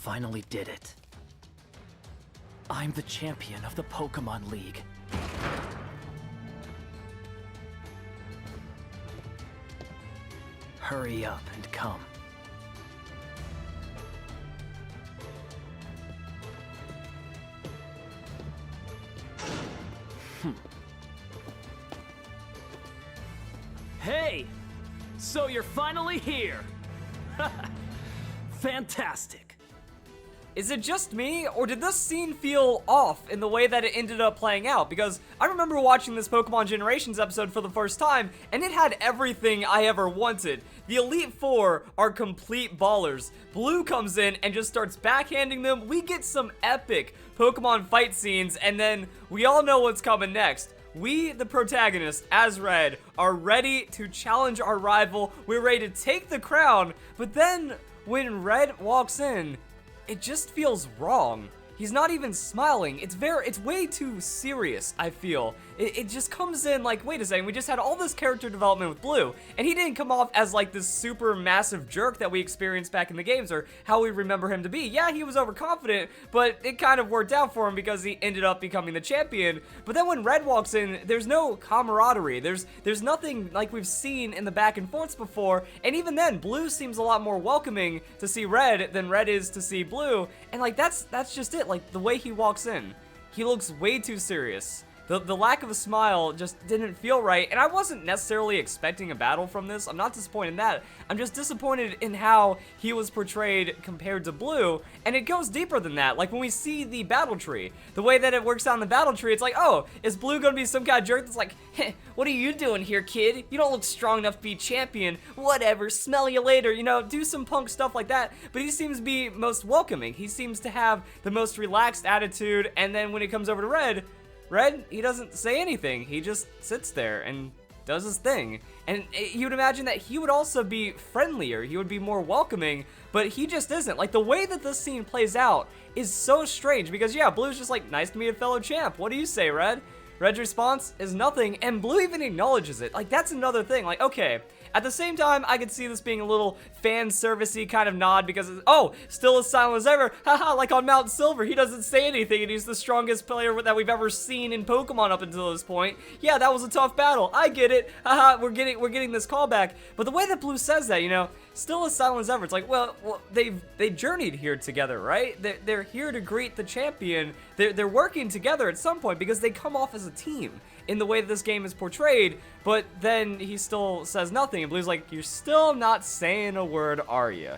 finally did it. I'm the champion of the Pokemon League. Hurry up and come. Hey! So you're finally here! Fantastic! Is it just me, or did this scene feel off in the way that it ended up playing out? Because I remember watching this Pokemon Generations episode for the first time, and it had everything I ever wanted. The Elite Four are complete ballers. Blue comes in and just starts backhanding them. We get some epic Pokemon fight scenes, and then we all know what's coming next. We, the protagonist, as Red, are ready to challenge our rival. We're ready to take the crown, but then when Red walks in, it just feels wrong. He's not even smiling. It's way too serious, I feel. It just comes in like, wait a second, we just had all this character development with Blue, and he didn't come off as like this super massive jerk that we experienced back in the games, or how we remember him to be. Yeah, he was overconfident, but it kind of worked out for him because he ended up becoming the champion. But then when Red walks in, there's no camaraderie. There's nothing like we've seen in the back and forths before, and even then, Blue seems a lot more welcoming to see Red than Red is to see Blue, and like that's just it. Like the way he walks in, he looks way too serious. The lack of a smile just didn't feel right, and I wasn't necessarily expecting a battle from this. I'm not disappointed in that. I'm just disappointed in how he was portrayed compared to Blue, and it goes deeper than that. Like when we see the battle tree, the way that it works out in the battle tree, it's like, oh, is Blue gonna be some kind of jerk that's like, hey, what are you doing here, kid? You don't look strong enough to be champion. Whatever, smell you later, you know, do some punk stuff like that. But he seems to be most welcoming. He seems to have the most relaxed attitude, and then when it comes over to Red, he doesn't say anything. He just sits there and does his thing. And you'd imagine that he would also be friendlier. He would be more welcoming, but he just isn't. Like, the way that this scene plays out is so strange because, yeah, Blue's just like, nice to meet a fellow champ. What do you say, Red? Red's response is nothing, and Blue even acknowledges it. Like, that's another thing. Like, okay, at the same time, I could see this being a little fan servicey kind of nod because, oh, still as silent as ever. Haha, like on Mount Silver, he doesn't say anything and he's the strongest player that we've ever seen in Pokemon up until this point. Yeah, that was a tough battle. I get it. Haha, we're getting this callback. But the way that Blue says that, you know, still as silent as ever, it's like, well, they journeyed here together, right? They're here to greet the champion. They're working together at some point because they come off as a team in the way that this game is portrayed, but then he still says nothing, and Blue's like, you're still not saying a word, are you?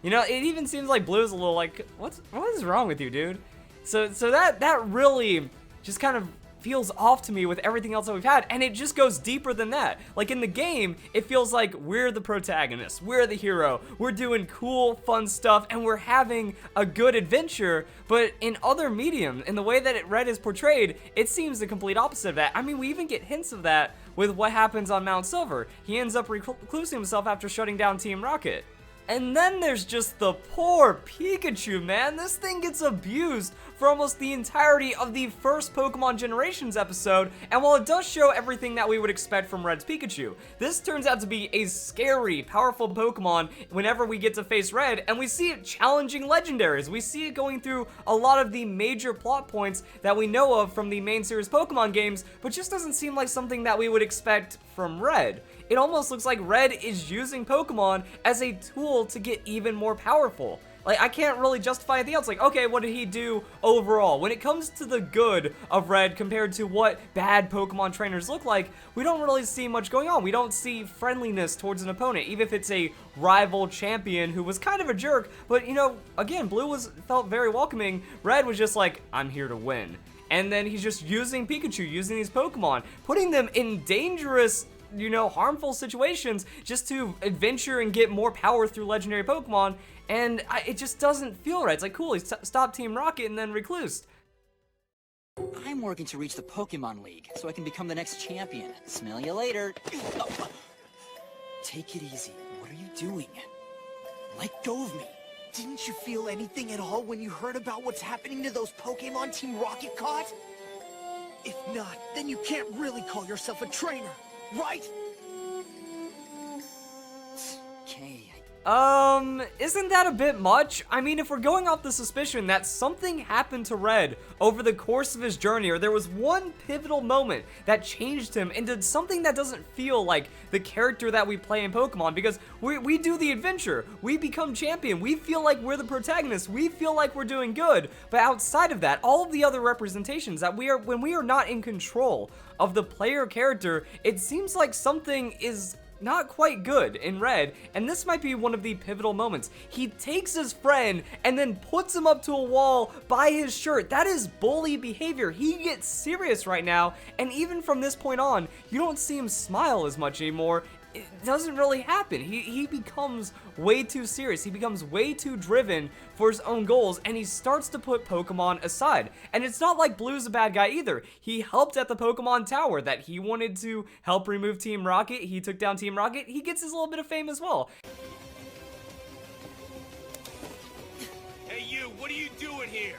You know, it even seems like Blue's a little like, what is wrong with you, dude? So that really just kind of feels off to me with everything else that we've had, and it just goes deeper than that. Like in the game, it feels like we're the protagonist, we're the hero, we're doing cool, fun stuff, and we're having a good adventure, but in other medium, in the way that Red is portrayed, it seems the complete opposite of that. I mean, we even get hints of that with what happens on Mount Silver. He ends up reclusing himself after shutting down Team Rocket. And then there's just the poor Pikachu, man. This thing gets abused for almost the entirety of the first Pokemon Generations episode, and while it does show everything that we would expect from Red's Pikachu, this turns out to be a scary, powerful Pokemon whenever we get to face Red, and we see it challenging legendaries. We see it going through a lot of the major plot points that we know of from the main series Pokemon games, but just doesn't seem like something that we would expect from Red. It almost looks like Red is using Pokemon as a tool to get even more powerful. Like, I can't really justify anything else. Like, okay, what did he do overall? When it comes to the good of Red compared to what bad Pokemon trainers look like, we don't really see much going on. We don't see friendliness towards an opponent, even if it's a rival champion who was kind of a jerk. But, you know, again, Blue felt very welcoming. Red was just like, I'm here to win. And then he's just using Pikachu, using these Pokemon, putting them in dangerous, you know, harmful situations just to adventure and get more power through legendary Pokemon, and it just doesn't feel right. It's like, cool, he stopped Team Rocket and then reclused. I'm working to reach the Pokemon League so I can become the next champion. Smell you later. Take it easy. What are you doing? Let go of me. Didn't you feel anything at all when you heard about what's happening to those Pokemon Team Rocket caught? If not, then you can't really call yourself a trainer, right? Okay, Isn't that a bit much? I mean, if we're going off the suspicion that something happened to Red over the course of his journey, or there was one pivotal moment that changed him into something that doesn't feel like the character that we play in Pokemon, because we do the adventure, we become champion, we feel like we're the protagonist, we feel like we're doing good, but outside of that, all of the other representations that when we are not in control of the player character, it seems like something is not quite good in Red, and this might be one of the pivotal moments. He takes his friend and then puts him up to a wall by his shirt. That is bully behavior. He gets serious right now, and even from this point on, you don't see him smile as much anymore. It doesn't really happen. He becomes way too serious. He becomes way too driven for his own goals, and he starts to put Pokemon aside. And it's not like Blue's a bad guy either. He helped at the Pokemon Tower that he wanted to help remove Team Rocket. He took down Team Rocket. He gets his little bit of fame as well. Hey you, what are you doing here?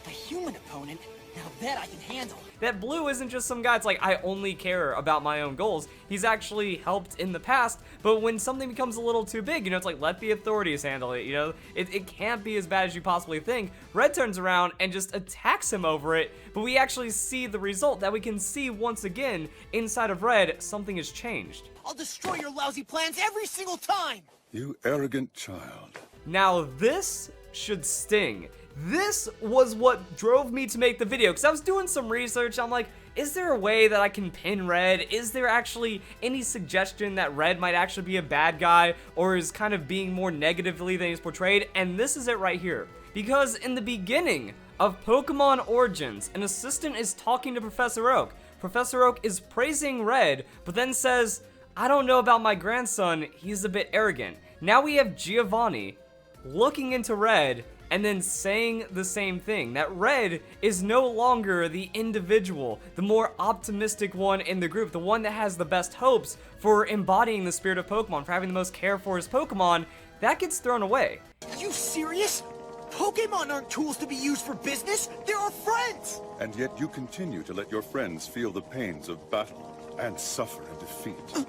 A human opponent? Now that I can handle. That Blue isn't just some guy, it's like, I only care about my own goals. He's actually helped in the past, but when something becomes a little too big, you know, it's like, let the authorities handle it, you know? It can't be as bad as you possibly think. Red turns around and just attacks him over it, but we actually see the result that we can see once again inside of Red, something has changed. I'll destroy your lousy plans every single time! You arrogant child. Now this should sting. This was what drove me to make the video, because I was doing some research. I'm like, is there a way that I can pin Red? Is there actually any suggestion that Red might actually be a bad guy, or is kind of being more negatively than he's portrayed? And this is it right here. Because in the beginning of Pokemon Origins, an assistant is talking to Professor Oak. Professor Oak is praising Red, but then says, I don't know about my grandson, he's a bit arrogant. Now we have Giovanni looking into Red and then saying the same thing, that Red is no longer the individual, the more optimistic one in the group, the one that has the best hopes for embodying the spirit of Pokemon, for having the most care for his Pokemon. That gets thrown away. You serious? Pokemon aren't tools to be used for business, they're our friends! And yet you continue to let your friends feel the pains of battle and suffer in defeat.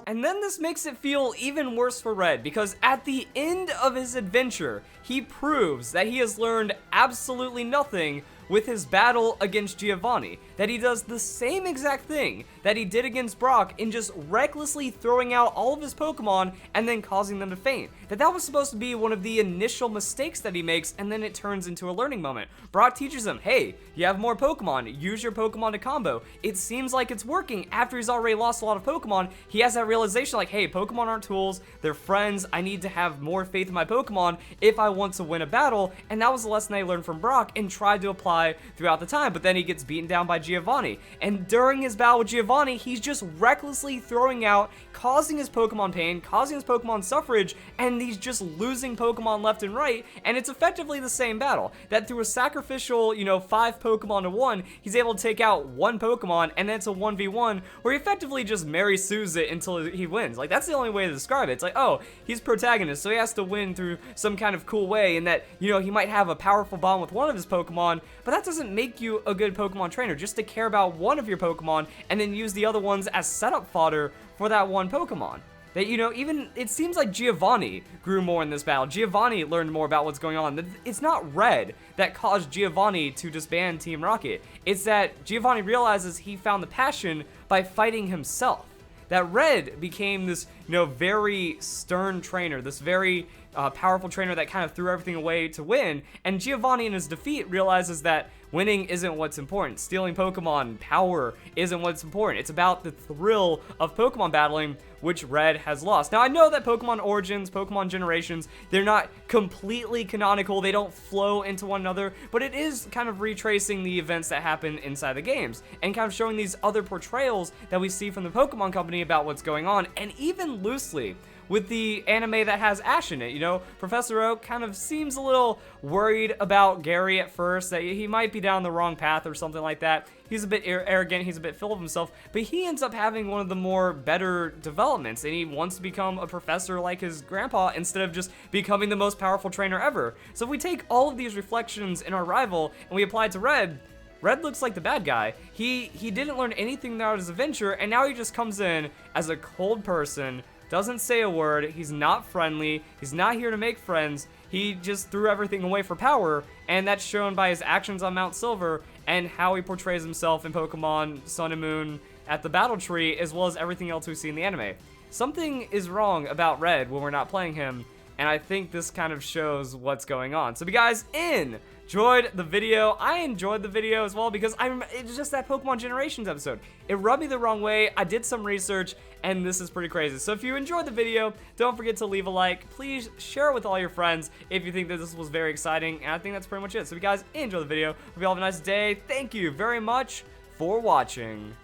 And then this makes it feel even worse for Red, because at the end of his adventure, he proves that he has learned absolutely nothing with his battle against Giovanni, that he does the same exact thing that he did against Brock in just recklessly throwing out all of his Pokemon and then causing them to faint. That was supposed to be one of the initial mistakes that he makes, and then it turns into a learning moment. Brock teaches him, hey, you have more Pokemon, use your Pokemon to combo. It seems like it's working. After he's already lost a lot of Pokemon, he has that realization like, hey, Pokemon aren't tools, they're friends, I need to have more faith in my Pokemon if I want to win a battle, and that was the lesson I learned from Brock and tried to apply throughout the time, but then he gets beaten down by Giovanni, and during his battle with Giovanni, he's just recklessly throwing out, causing his Pokemon pain, causing his Pokemon suffrage, and he's just losing Pokemon left and right, and it's effectively the same battle, that through a sacrificial, 5 Pokemon to 1, he's able to take out 1 Pokemon, and then it's a 1v1, where he effectively just Mary Sues it until he wins. Like, that's the only way to describe it. It's like, oh, he's protagonist, so he has to win through some kind of cool way, and that, he might have a powerful bond with one of his Pokemon, but that doesn't make you a good Pokemon trainer, just to care about one of your Pokemon and then use the other ones as setup fodder for that one Pokemon. That, even, it seems like Giovanni grew more in this battle. Giovanni learned more about what's going on. It's not Red that caused Giovanni to disband Team Rocket. It's that Giovanni realizes he found the passion by fighting himself. That Red became this, very stern trainer, this very powerful trainer that kind of threw everything away to win, and Giovanni in his defeat realizes that winning isn't what's important. Stealing Pokemon, power isn't what's important. It's about the thrill of Pokemon battling, which Red has lost. Now, I know that Pokemon Origins, Pokemon Generations, they're not completely canonical, they don't flow into one another, but it is kind of retracing the events that happen inside the games, and kind of showing these other portrayals that we see from the Pokemon Company about what's going on, and even loosely with the anime that has Ash in it. Professor Oak kind of seems a little worried about Gary at first, that he might be down the wrong path or something like that. He's a bit arrogant, he's a bit full of himself, but he ends up having one of the more better developments, and he wants to become a professor like his grandpa instead of just becoming the most powerful trainer ever. So if we take all of these reflections in our rival and we apply it to Red, Red looks like the bad guy. He didn't learn anything throughout his adventure, and now he just comes in as a cold person, doesn't say a word, he's not friendly, he's not here to make friends, he just threw everything away for power, and that's shown by his actions on Mount Silver and how he portrays himself in Pokemon Sun and Moon at the Battle Tree, as well as everything else we see in the anime. Something is wrong about Red when we're not playing him, and I think this kind of shows what's going on. So if you guys enjoyed the video, I enjoyed the video as well because it's just that Pokemon Generations episode. It rubbed me the wrong way, I did some research, and this is pretty crazy. So if you enjoyed the video, don't forget to leave a like. Please share it with all your friends if you think that this was very exciting, and I think that's pretty much it. So if you guys enjoyed the video, hope you all have a nice day. Thank you very much for watching.